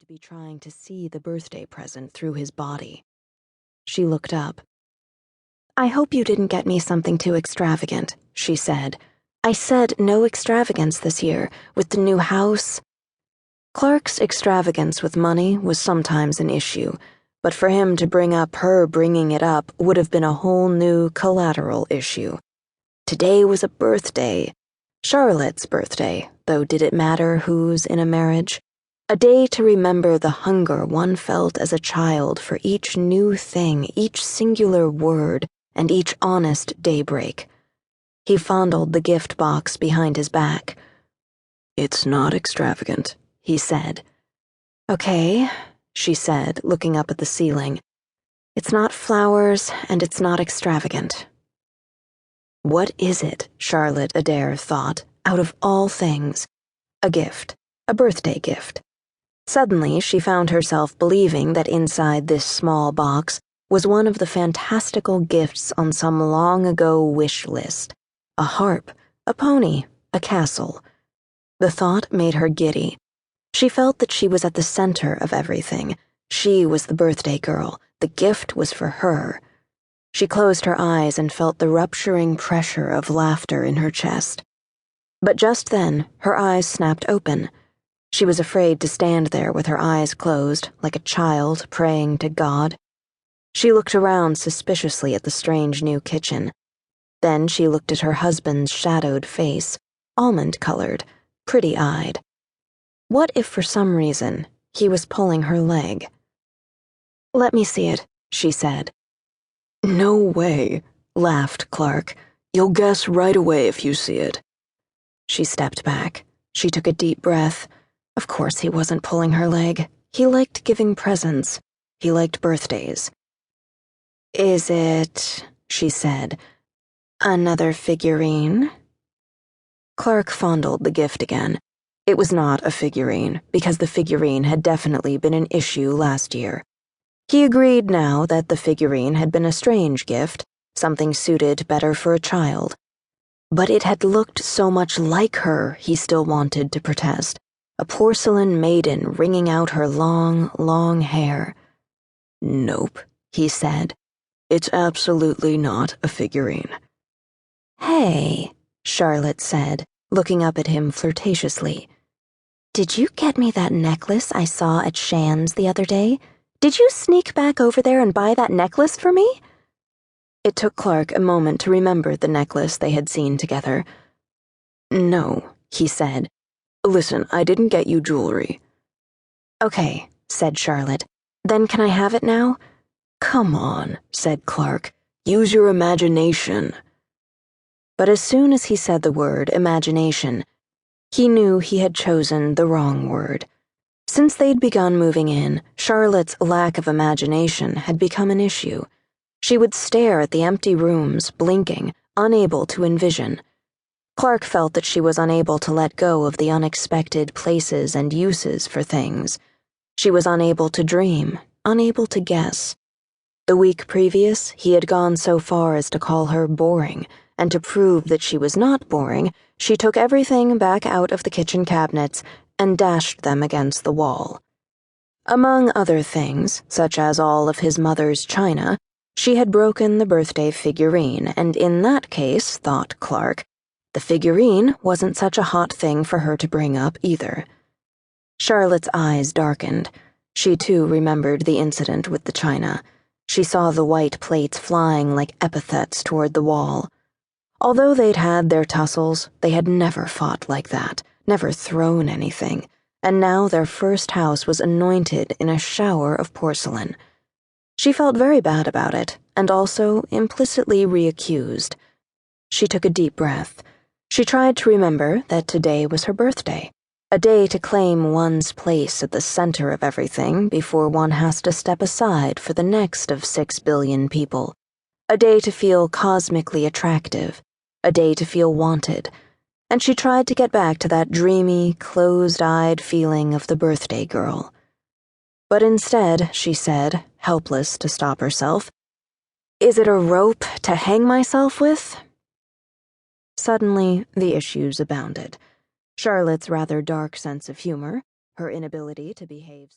to be trying to see the birthday present through his body. She looked up. "I hope you didn't get me something too extravagant," she said. "I said no extravagance this year, with the new house." Clark's extravagance with money was sometimes an issue, but for him to bring up her bringing it up would have been a whole new collateral issue. Today was a birthday. Charlotte's birthday, though did it matter whose in a marriage? A day to remember the hunger one felt as a child for each new thing, each singular word, and each honest daybreak. He fondled the gift box behind his back. "It's not extravagant," he said. "Okay," she said, looking up at the ceiling. "It's not flowers, and it's not extravagant." What is it, Charlotte Adair thought, out of all things? A gift, a birthday gift. Suddenly, she found herself believing that inside this small box was one of the fantastical gifts on some long-ago wish list. A harp, a pony, a castle. The thought made her giddy. She felt that she was at the center of everything. She was the birthday girl. The gift was for her. She closed her eyes and felt the rupturing pressure of laughter in her chest. But just then, her eyes snapped open. She was afraid to stand there with her eyes closed, like a child praying to God. She looked around suspiciously at the strange new kitchen. Then she looked at her husband's shadowed face, almond-colored, pretty-eyed. What if for some reason he was pulling her leg? "Let me see it," she said. "No way," laughed Clark. "You'll guess right away if you see it." She stepped back. She took a deep breath. Of course he wasn't pulling her leg. He liked giving presents. He liked birthdays. "Is it," she said, "another figurine?" Clark fondled the gift again. It was not a figurine, because the figurine had definitely been an issue last year. He agreed now that the figurine had been a strange gift, something suited better for a child. But it had looked so much like her, he still wanted to protest. A porcelain maiden wringing out her long, long hair. "Nope," he said. "It's absolutely not a figurine." "Hey," Charlotte said, looking up at him flirtatiously. "Did you get me that necklace I saw at Shan's the other day? Did you sneak back over there and buy that necklace for me?" It took Clark a moment to remember the necklace they had seen together. "No," he said. "Listen, I didn't get you jewelry." "Okay," said Charlotte. "Then can I have it now?" "Come on," said Clark. "Use your imagination." But as soon as he said the word imagination, he knew he had chosen the wrong word. Since they'd begun moving in, Charlotte's lack of imagination had become an issue. She would stare at the empty rooms, blinking, unable to envision. Clark felt that she was unable to let go of the unexpected places and uses for things. She was unable to dream, unable to guess. The week previous, he had gone so far as to call her boring, and to prove that she was not boring, she took everything back out of the kitchen cabinets and dashed them against the wall. Among other things, such as all of his mother's china, she had broken the birthday figurine, and in that case, thought Clark, the figurine wasn't such a hot thing for her to bring up either. Charlotte's eyes darkened. She too remembered the incident with the china. She saw the white plates flying like epithets toward the wall. Although they'd had their tussles, they had never fought like that, never thrown anything, and now their first house was anointed in a shower of porcelain. She felt very bad about it, and also implicitly reaccused. She took a deep breath. She tried to remember that today was her birthday, a day to claim one's place at the center of everything before one has to step aside for the next of 6 billion people, a day to feel cosmically attractive, a day to feel wanted, and she tried to get back to that dreamy, closed-eyed feeling of the birthday girl. But instead, she said, helpless to stop herself, "Is it a rope to hang myself with?" Suddenly, the issues abounded. Charlotte's rather dark sense of humor, her inability to behave